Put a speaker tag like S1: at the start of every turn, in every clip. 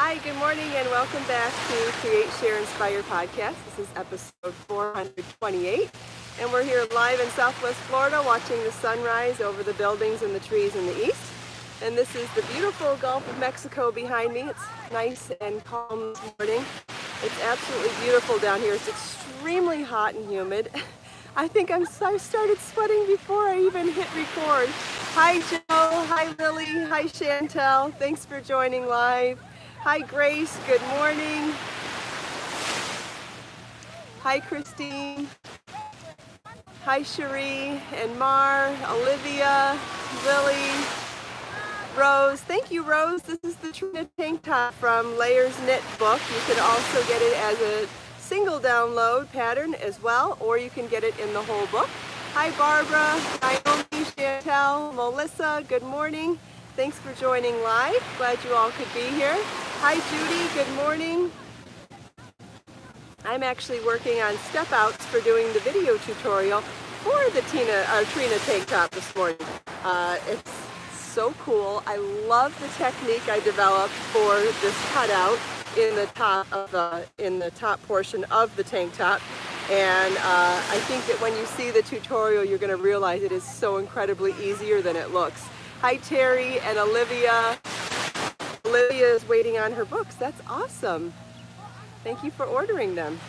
S1: Hi, good morning, and welcome back to Create, Share, Inspire podcast. This is episode 428, and we're here live in Southwest Florida watching the sunrise over the buildings and the trees in the east. And this is the beautiful Gulf of Mexico behind me. It's nice and calm this morning. It's absolutely beautiful down here. It's extremely hot and humid. I think I started sweating before I even hit record. Hi, Joe. Hi, Lily. Hi, Chantel. Thanks for joining live. Hi, Grace. Good morning. Hi, Christine. Hi, Cherie and Mar, Olivia, Lily, Rose. Thank you, Rose. This is the Trina tank top from Layers Knit book. You can also get it as a single download pattern as well, or you can get it in the whole book. Hi, Barbara, Naomi, Chantel, Melissa. Good morning. Thanks for joining live. Glad you all could be here. Hi, Judy. Good morning. I'm actually working on step outs for doing the video tutorial for the Trina tank top this morning. It's so cool. I love the technique I developed for this cutout in the top portion of the tank top. And I think that when you see the tutorial, you're going to realize it is so incredibly easier than it looks. Hi, Terry and Olivia. Olivia is waiting on her books. That's awesome. Thank you for ordering them.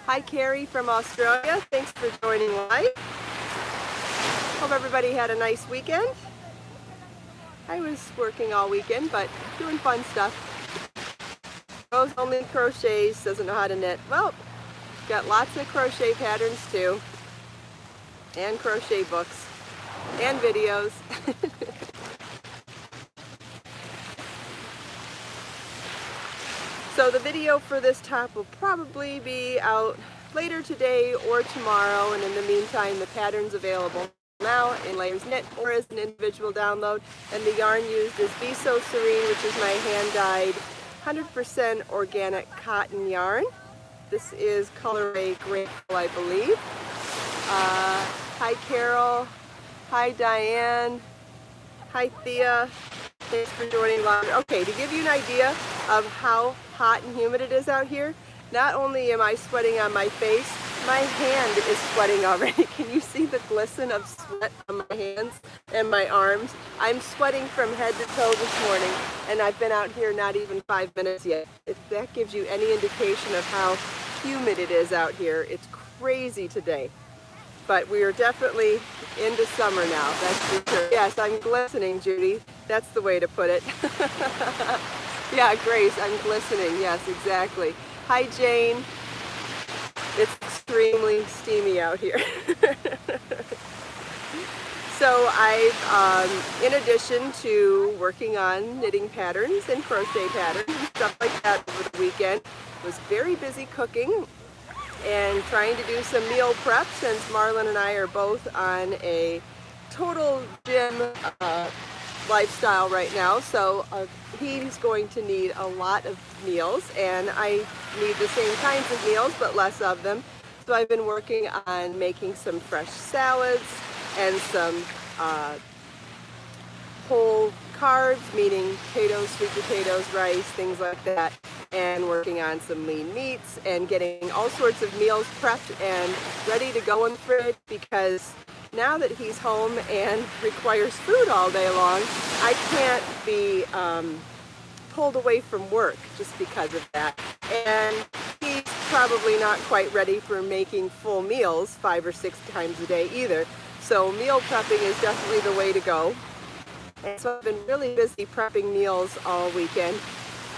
S1: Hi, Carrie from Australia. Thanks for joining live. Hope everybody had a nice weekend. I was working all weekend, but doing fun stuff. Rose only crochets, doesn't know how to knit. Well, got lots of crochet patterns too, and crochet books, and videos. So the video for this top will probably be out later today or tomorrow, and in the meantime the pattern's available now in Layers Knit or as an individual download. And the yarn used is Be So Serene, which is my hand-dyed 100% organic cotton yarn. This is colorway Grateful, I believe. Hi, Carol. Hi, Diane. Hi, Thea. Thanks for joining live. Okay, to give you an idea of how hot and humid it is out here, not only am I sweating on my face, my hand is sweating already. Can you see the glisten of sweat on my hands and my arms? I'm sweating from head to toe this morning, and I've been out here not even 5 minutes yet. If that gives you any indication of how humid it is out here, it's crazy today. But we are definitely into summer now, that's for sure. Yes, I'm glistening, Judy. That's the way to put it. Yeah, Grace, I'm glistening. Yes, exactly. Hi, Jane. It's extremely steamy out here. So I've, in addition to working on knitting patterns and crochet patterns and stuff like that over the weekend, was very busy cooking and trying to do some meal prep, since Marlon and I are both on a total gym lifestyle right now. So he's going to need a lot of meals, and I need the same kinds of meals but less of them. So I've been working on making some fresh salads and some whole carbs, meaning potatoes, sweet potatoes, rice, things like that, and working on some lean meats and getting all sorts of meals prepped and ready to go in the fridge, because now that he's home and requires food all day long, I can't be pulled away from work just because of that. And he's probably not quite ready for making full meals 5 or 6 times a day either. So meal prepping is definitely the way to go. And so I've been really busy prepping meals all weekend,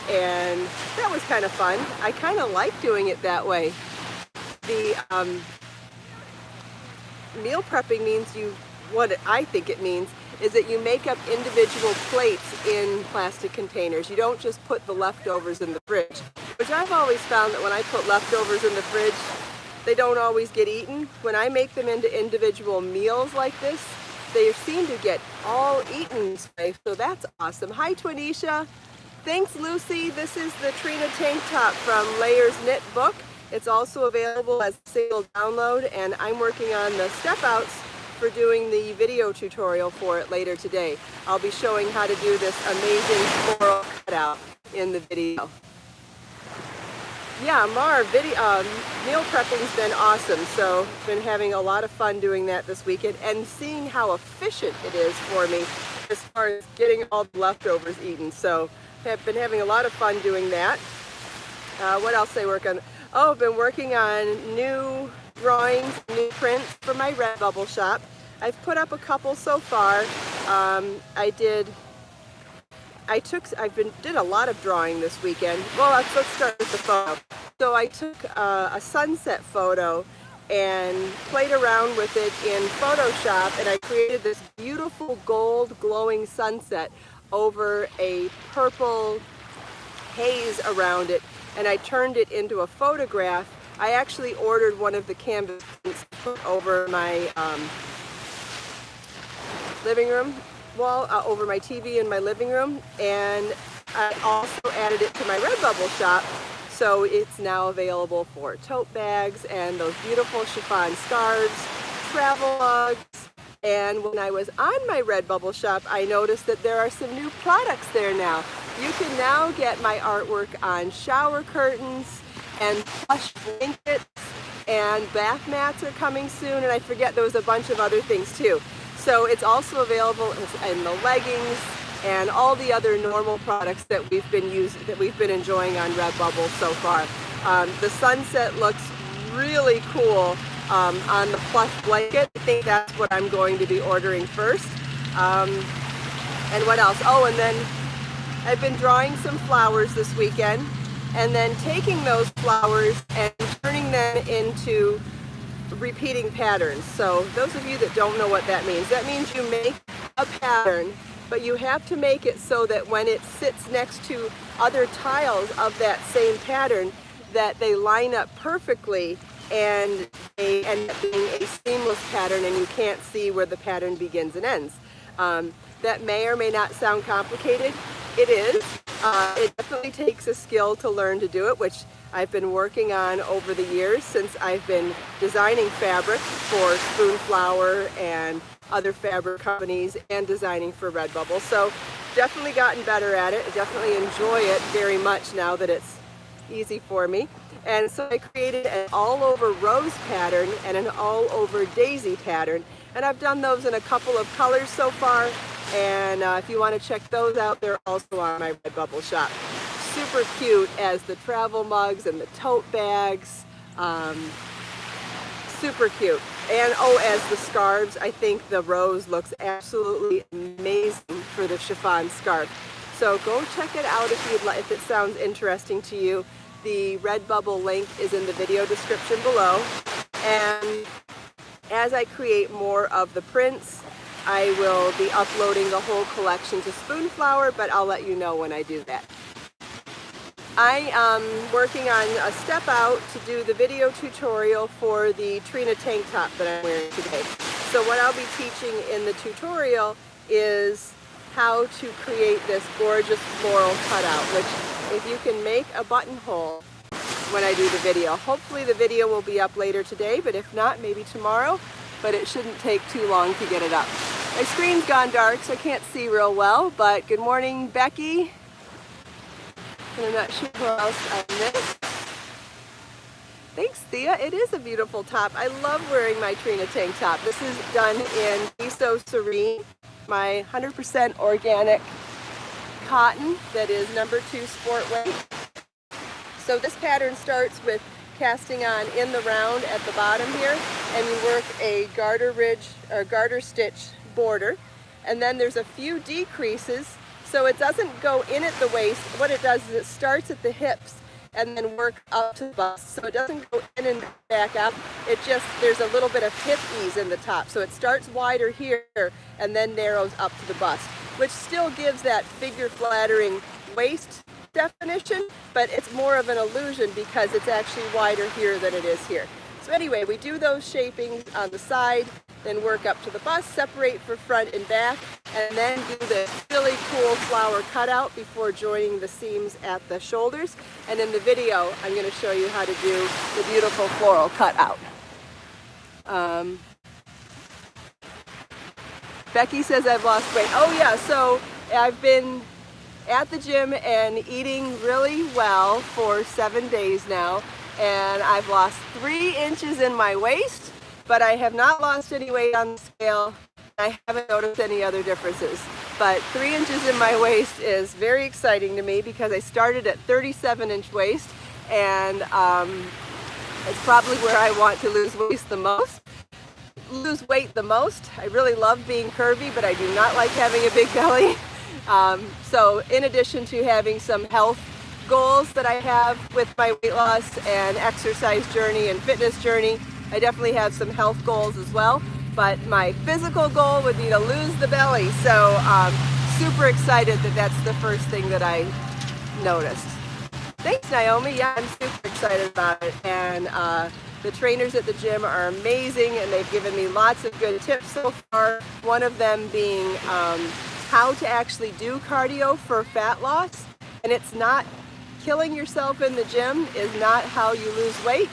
S1: and that was kind of fun. I kind of like doing it that way. The meal prepping means what I think it means is that you make up individual plates in plastic containers. You don't just put the leftovers in the fridge, which I've always found that when I put leftovers in the fridge, they don't always get eaten. When I make them into individual meals like this, they seem to get all eaten, so that's awesome. Hi, Twanisha. Thanks, Lucy. This is the Trina tank top from Layers Knit book. It's also available as a single download, and I'm working on the step outs for doing the video tutorial for it later today. I'll be showing how to do this amazing floral cutout in the video. Yeah, meal prepping's been awesome, so I've been having a lot of fun doing that this weekend and seeing how efficient it is for me as far as getting all the leftovers eaten. So I've been having a lot of fun doing that. What else did I work on? Oh, I've been working on new drawings, new prints for my Redbubble shop. I've put up a couple so far. I did a lot of drawing this weekend. Well, let's start with the photo. So I took a sunset photo and played around with it in Photoshop, and I created this beautiful gold glowing sunset over a purple haze around it, and I turned it into a photograph. I actually ordered one of the canvas prints to put over my living room wall, over my TV in my living room, and I also added it to my Redbubble shop, so it's now available for tote bags and those beautiful chiffon scarves, travel mugs. And when I was on my Redbubble shop, I noticed that there are some new products there now. You can now get my artwork on shower curtains and plush blankets, and bath mats are coming soon, and I forget there was a bunch of other things too. So it's also available in the leggings and all the other normal products that we've been enjoying on Redbubble so far. The sunset looks really cool on the plush blanket. I think that's what I'm going to be ordering first. And what else? Oh, and then I've been drawing some flowers this weekend, and then taking those flowers and turning them into repeating patterns. So those of you that don't know what that means you make a pattern, but you have to make it so that when it sits next to other tiles of that same pattern, that they line up perfectly and they end up being a seamless pattern, and you can't see where the pattern begins and ends. That may or may not sound complicated. It is. It definitely takes a skill to learn to do it, which I've been working on over the years since I've been designing fabric for Spoonflower and other fabric companies and designing for Redbubble. So definitely gotten better at it. I definitely enjoy it very much now that it's easy for me. And so I created an all over rose pattern and an all over daisy pattern. And I've done those in a couple of colors so far. And if you want to check those out, they're also on my Redbubble shop. Super cute as the travel mugs and the tote bags. Super cute. And oh, as the scarves, I think the rose looks absolutely amazing for the chiffon scarf. So go check it out if it sounds interesting to you. The Redbubble link is in the video description below. And as I create more of the prints, I will be uploading the whole collection to Spoonflower, but I'll let you know when I do that. I am working on a step out to do the video tutorial for the Trina tank top that I'm wearing today. So what I'll be teaching in the tutorial is how to create this gorgeous floral cutout, which if you can make a buttonhole when I do the video. Hopefully the video will be up later today, but if not, maybe tomorrow, but it shouldn't take too long to get it up. My screen's gone dark, so I can't see real well, but good morning, Becky. And I'm not sure who else I missed. Thanks, Thea. It is a beautiful top. I love wearing my Trina tank top. This is done in Be So Serene, my 100% organic cotton that is #2 sport weight. So this pattern starts with casting on in the round at the bottom here, and you work a garter ridge or garter stitch border, and then there's a few decreases so it doesn't go in at the waist. What it does is it starts at the hips and then work up to the bust, so it doesn't go in and back up. It just, there's a little bit of hip ease in the top, so it starts wider here and then narrows up to the bust, which still gives that figure flattering waist definition, but it's more of an illusion because it's actually wider here than it is here. So anyway, we do those shapings on the side, then work up to the bust, separate for front and back, and then do the really cool flower cutout before joining the seams at the shoulders. And in the video, I'm going to show you how to do the beautiful floral cutout. Becky says I've lost weight. Oh yeah, so I've been at the gym and eating really well for 7 days now, and I've lost 3 inches in my waist, but I have not lost any weight on the scale. I haven't noticed any other differences, but 3 inches in my waist is very exciting to me because I started at 37-inch waist, and it's probably where I want to lose weight the most. I really love being curvy, but I do not like having a big belly. So in addition to having some health goals that I have with my weight loss and exercise journey and fitness journey, I definitely have some health goals as well. But my physical goal would be to lose the belly. So super excited that that's the first thing that I noticed. Thanks, Naomi. Yeah, I'm super excited about it. And the trainers at the gym are amazing, and they've given me lots of good tips so far. One of them being how to actually do cardio for fat loss. And it's not killing yourself in the gym is not how you lose weight.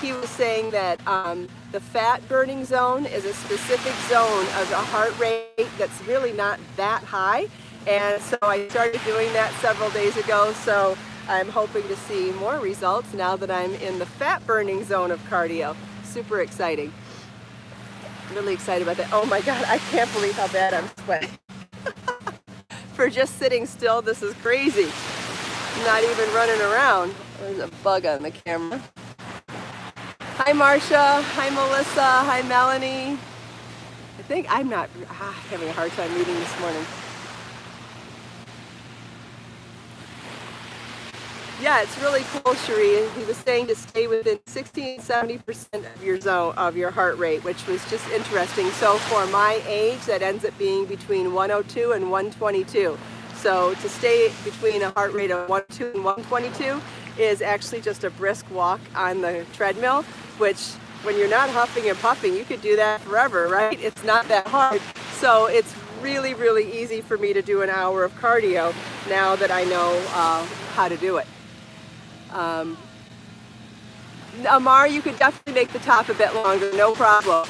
S1: He was saying that the fat burning zone is a specific zone of a heart rate that's really not that high. And so I started doing that several days ago. So I'm hoping to see more results now that I'm in the fat burning zone of cardio. Super exciting. Really excited about that. Oh my God, I can't believe how bad I'm sweating. For just sitting still, this is crazy. I'm not even running around. There's a bug on the camera. Hi Marcia, hi Melissa, hi Melanie. I think I'm not having a hard time reading this morning. Yeah, it's really cool, Cherie. He was saying to stay within 60-70% of your zone of your heart rate, which was just interesting. So for my age, that ends up being between 102 and 122. So to stay between a heart rate of 102 and 122 is actually just a brisk walk on the treadmill, which when you're not huffing and puffing, you could do that forever, right? It's not that hard. So it's really, really easy for me to do an hour of cardio now that I know how to do it. Amar, you could definitely make the top a bit longer, no problem.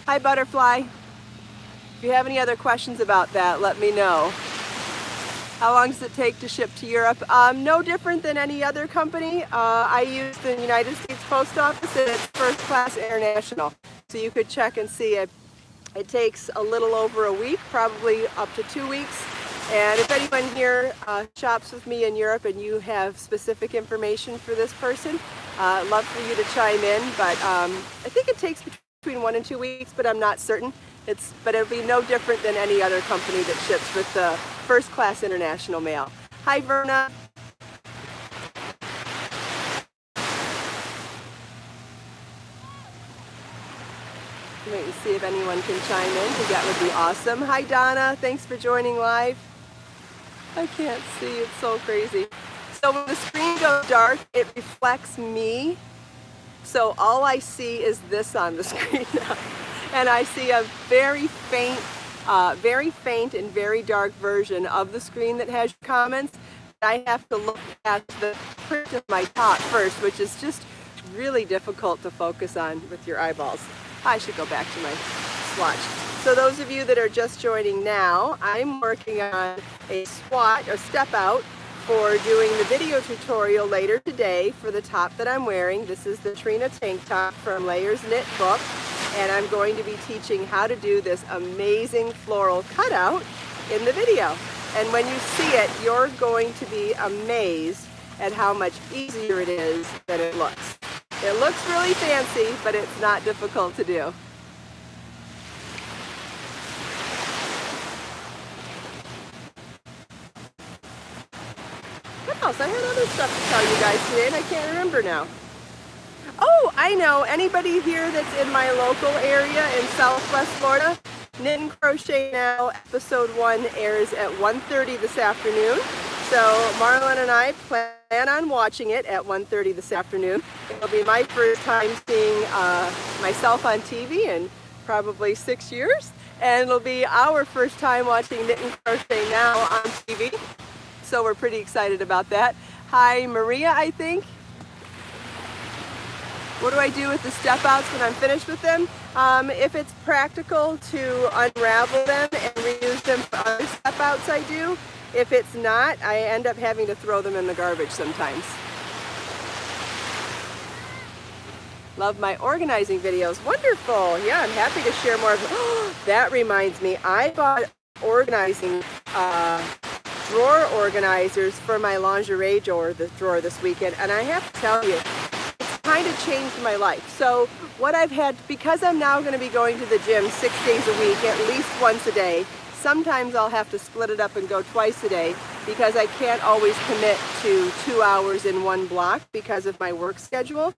S1: Hi Butterfly. If you have any other questions about that, let me know. How long does it take to ship to Europe? No different than any other company. I use the United States Post Office, and it's first class international. So you could check and see it. It takes a little over a week, probably up to 2 weeks. And if anyone here shops with me in Europe and you have specific information for this person, I'd love for you to chime in. But I think it takes between 1 and 2 weeks, but I'm not certain. But it'll be no different than any other company that ships with the first class international mail. Hi, Verna. Wait and see if anyone can chime in, because that would be awesome. Hi, Donna. Thanks for joining live. I can't see. It's so crazy. So when the screen goes dark, it reflects me. So all I see is this on the screen now. And I see a very faint and very dark version of the screen that has your comments. I have to look at the print of my top first, which is just really difficult to focus on with your eyeballs. I should go back to my swatch. So those of you that are just joining now, I'm working on a swatch, or step out, for doing the video tutorial later today for the top that I'm wearing. This is the Trina tank top from Layers Knit Book, and I'm going to be teaching how to do this amazing floral cutout in the video. And when you see it, you're going to be amazed at how much easier it is than it looks. It looks really fancy, but it's not difficult to do. What else? I had other stuff to tell you guys today, and I can't remember now. Oh, I know. Anybody here that's in my local area in Southwest Florida, Knit and Crochet Now, episode 1 airs at 1:30 this afternoon. So Marlon and I plan on watching it at 1:30 this afternoon. It'll be my first time seeing myself on TV in probably 6 years. And it'll be our first time watching Knit and Crochet Now on TV. So we're pretty excited about that. Hi, Maria, I think. What do I do with the step outs when I'm finished with them? If it's practical to unravel them and reuse them for other step outs I do. If it's not, I end up having to throw them in the garbage sometimes. Love my organizing videos. Wonderful. Yeah, I'm happy to share more. That reminds me, I bought organizing drawer organizers for my lingerie drawer this weekend, and I have to tell you, it's kind of changed my life. So what I've had, because I'm now going to be going to the gym 6 days a week, at least once a day, sometimes I'll have to split it up and go twice a day because I can't always commit to 2 hours in one block because of my work schedule.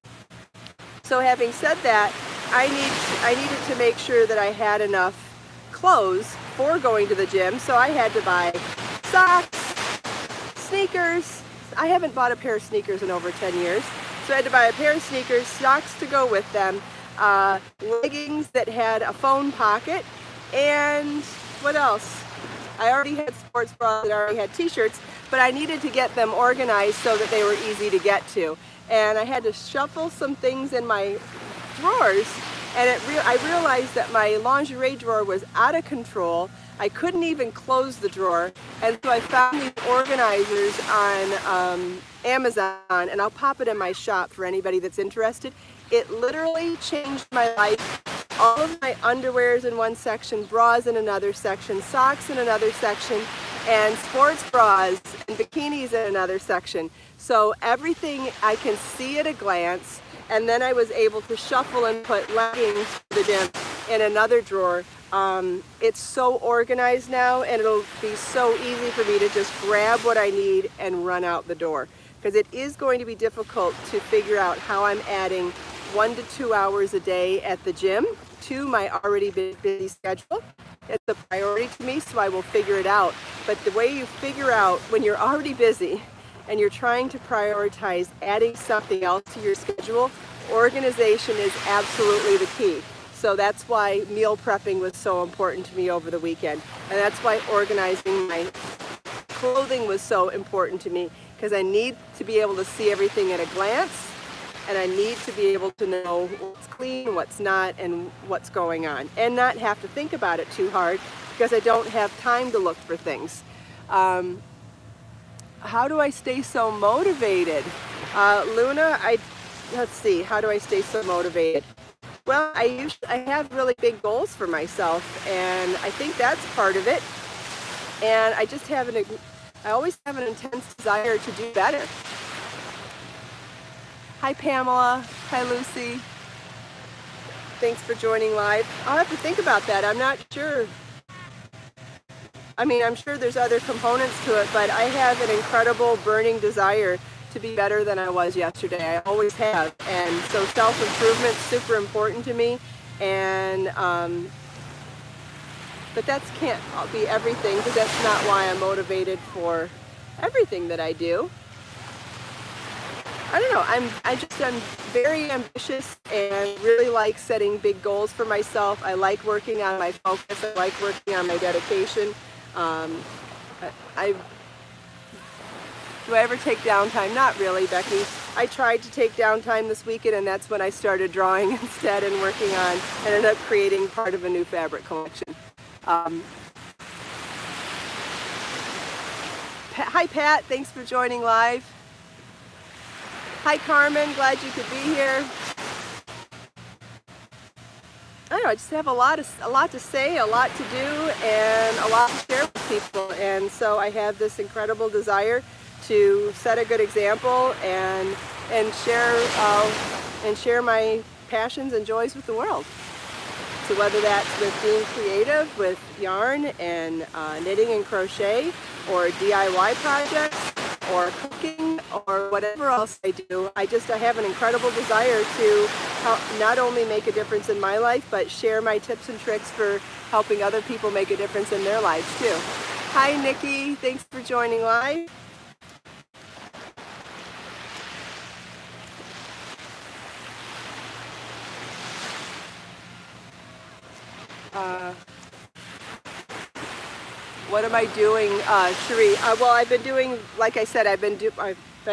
S1: So having said that, I needed to make sure that I had enough clothes for going to the gym, so I had to buy socks, sneakers. I haven't bought a pair of sneakers in over 10 years, so I had to buy a pair of sneakers, socks to go with them, leggings that had a phone pocket, and what else? I already had sports bras and I already had t-shirts, but I needed to get them organized so that they were easy to get to. And I had to shuffle some things in my drawers, and I realized that my lingerie drawer was out of control. I couldn't even close the drawer, and so I found these organizers on Amazon, and I'll pop it in my shop for anybody that's interested. It literally changed my life. All of my underwears in one section, bras in another section, socks in another section, and sports bras and bikinis in another section. So everything I can see at a glance, and then I was able to shuffle and put leggings for the gym in another drawer. It's so organized now, and it'll be so easy for me to just grab what I need and run out the door. Because it is going to be difficult to figure out how I'm adding 1 to 2 hours a day at the gym to my already busy schedule. It's a priority to me, so I will figure it out. But the way you figure out when you're already busy and you're trying to prioritize adding something else to your schedule, organization is absolutely the key. So that's why meal prepping was so important to me over the weekend. And that's why organizing my clothing was so important to me, because I need to be able to see everything at a glance, and I need to be able to know what's clean, what's not, and what's going on, and not have to think about it too hard because I don't have time to look for things. How do I stay so motivated? Luna, let's see, how do I stay so motivated? Well, I have really big goals for myself, and I think that's part of it. And I just I always have an intense desire to do better. Hi Pamela, hi Lucy. Thanks for joining live. I'll have to think about that. I'm not sure. I mean, I'm sure there's other components to it, but I have an incredible burning desire to be better than I was yesterday. I always have. And so self-improvement's super important to me. And but that can't be everything, because that's not why I'm motivated for everything that I do. I don't know, I'm very ambitious and really like setting big goals for myself. I like working on my focus. I like working on my dedication. Do I ever take downtime? Not really, Becky. I tried to take downtime this weekend, and that's when I started drawing instead and working on, and ended up creating part of a new fabric collection. Hi Pat, thanks for joining live. Hi Carmen, glad you could be here. I don't know, I just have a lot to say, a lot to do, and a lot to share with people. And so I have this incredible desire to set a good example and share my passions and joys with the world. So whether that's with being creative with yarn and knitting and crochet, or DIY projects, or cooking, or whatever else I do, I have an incredible desire to help not only make a difference in my life, but share my tips and tricks for helping other people make a difference in their lives too. Hi Nikki, thanks for joining live. What am I doing, Cherie? Well, I've been doing, like I said, I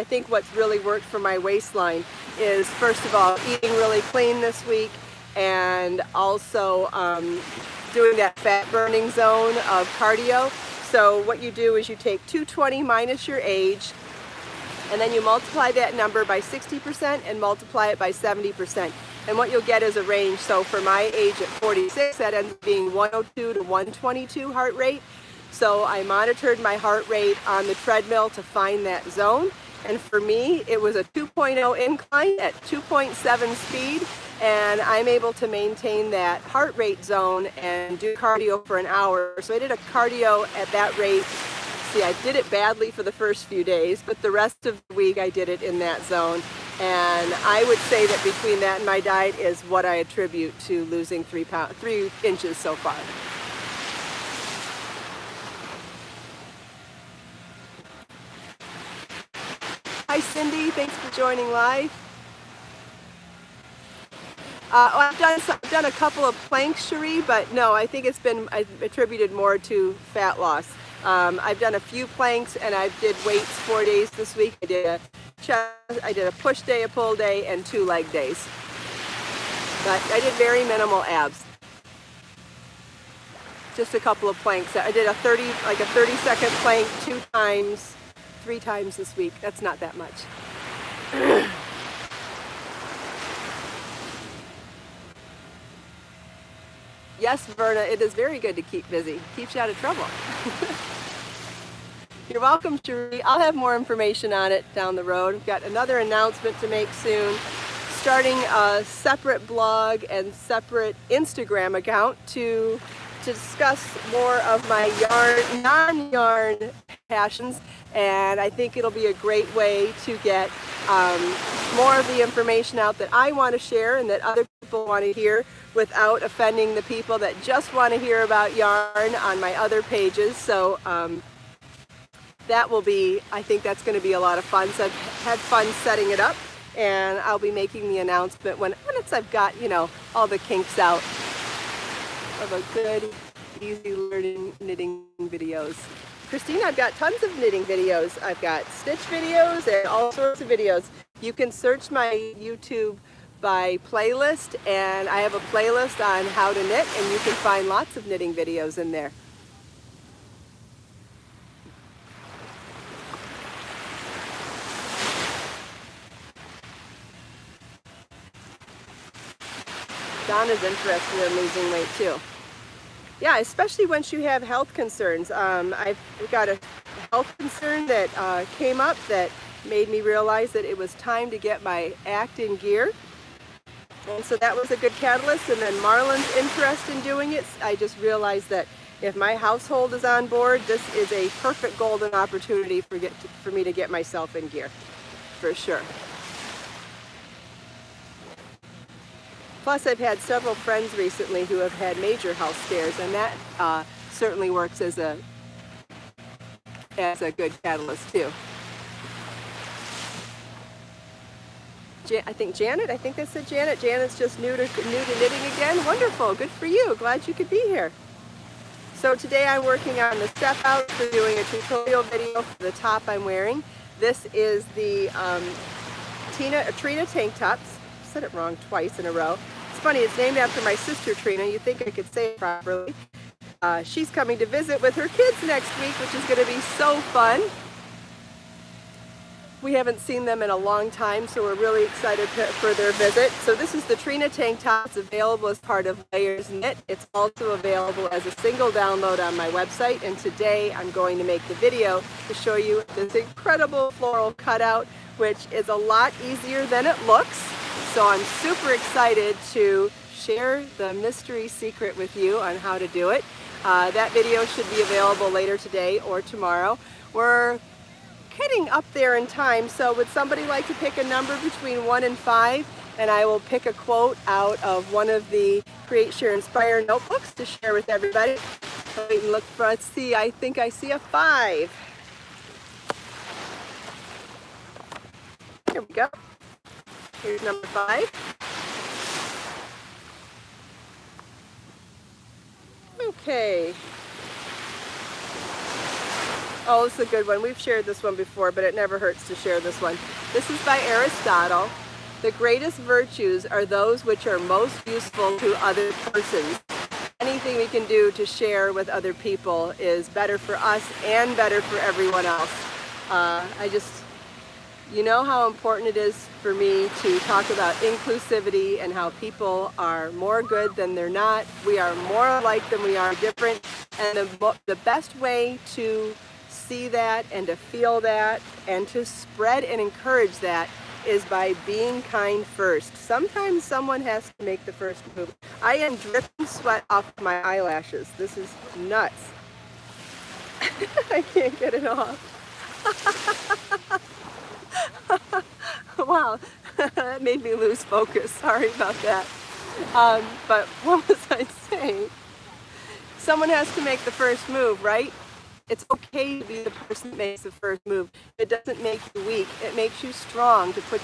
S1: think what's really worked for my waistline is, first of all, eating really clean this week and also doing that fat burning zone of cardio. So what you do is you take 220 minus your age, and then you multiply that number by 60% and multiply it by 70%. And what you'll get is a range. So for my age at 46, that ends up being 102 to 122 heart rate. So I monitored my heart rate on the treadmill to find that zone. And for me, it was a 2.0 incline at 2.7 speed. And I'm able to maintain that heart rate zone and do cardio for an hour. So I did a cardio at that rate. See, I did it badly for the first few days, but the rest of the week I did it in that zone. And I would say that between that and my diet is what I attribute to losing 3 inches so far. Hi Cindy, thanks for joining live. I've done a couple of planks, Cherie, but no, I think I've attributed more to fat loss. I've done a few planks, and I did weights 4 days this week. I did a push day, a pull day, and 2 leg days. But I did very minimal abs. Just a couple of planks. I did a 30-second plank 3 times this week. That's not that much. Yes, Verna, it is very good to keep busy. Keeps you out of trouble. You're welcome, Cherie. I'll have more information on it down the road. We've got another announcement to make soon. Starting a separate blog and separate Instagram account to discuss more of my non-yarn passions. And I think it'll be a great way to get more of the information out that I want to share and that other people want to hear without offending the people that just want to hear about yarn on my other pages. So that will be, I think that's going to be a lot of fun. So I've had fun setting it up, and I'll be making the announcement once I've got, all the kinks out of a good, easy learning knitting videos. Christine, I've got tons of knitting videos. I've got stitch videos and all sorts of videos. You can search my YouTube by playlist, and I have a playlist on how to knit, and you can find lots of knitting videos in there. Donna's interested in losing weight too. Yeah, especially once you have health concerns. I've got a health concern that came up that made me realize that it was time to get my act in gear. And so that was a good catalyst. And then Marlon's interest in doing it, I just realized that if my household is on board, this is a perfect golden opportunity for me to get myself in gear, for sure. Plus, I've had several friends recently who have had major health scares, and that certainly works as a good catalyst too. I think that said Janet. Janet's just new to knitting again. Wonderful, good for you. Glad you could be here. So today I'm working on the step out for doing a tutorial video for the top I'm wearing. This is the Trina tank tops. I said it wrong twice in a row. It's funny, it's named after my sister Trina. You'd think I could say it properly. She's coming to visit with her kids next week, which is going to be so fun. We haven't seen them in a long time, so we're really excited for their visit. So this is the Trina tank top. It's available as part of Layers Knit. It's also available as a single download on my website. And today I'm going to make the video to show you this incredible floral cutout, which is a lot easier than it looks. So I'm super excited to share the mystery secret with you on how to do it. That video should be available later today or tomorrow. We're getting up there in time, so would somebody like to pick a number between 1 and 5, and I will pick a quote out of one of the Create, Share, Inspire notebooks to share with everybody. Wait and look for, let's see, I think I see a 5. Here we go. Here's number 5. Okay. Oh, this is a good one. We've shared this one before, but it never hurts to share this one. This is by Aristotle. The greatest virtues are those which are most useful to other persons. Anything we can do to share with other people is better for us and better for everyone else. You know how important it is for me to talk about inclusivity and how people are more good than they're not. We are more alike than we are different. And the best way to see that and to feel that and to spread and encourage that is by being kind first. Sometimes someone has to make the first move. I am dripping sweat off my eyelashes. This is nuts. I can't get it off. Wow, that made me lose focus. Sorry about that. But what was I saying? Someone has to make the first move, right? It's okay to be the person that makes the first move. It doesn't make you weak. It makes you strong to put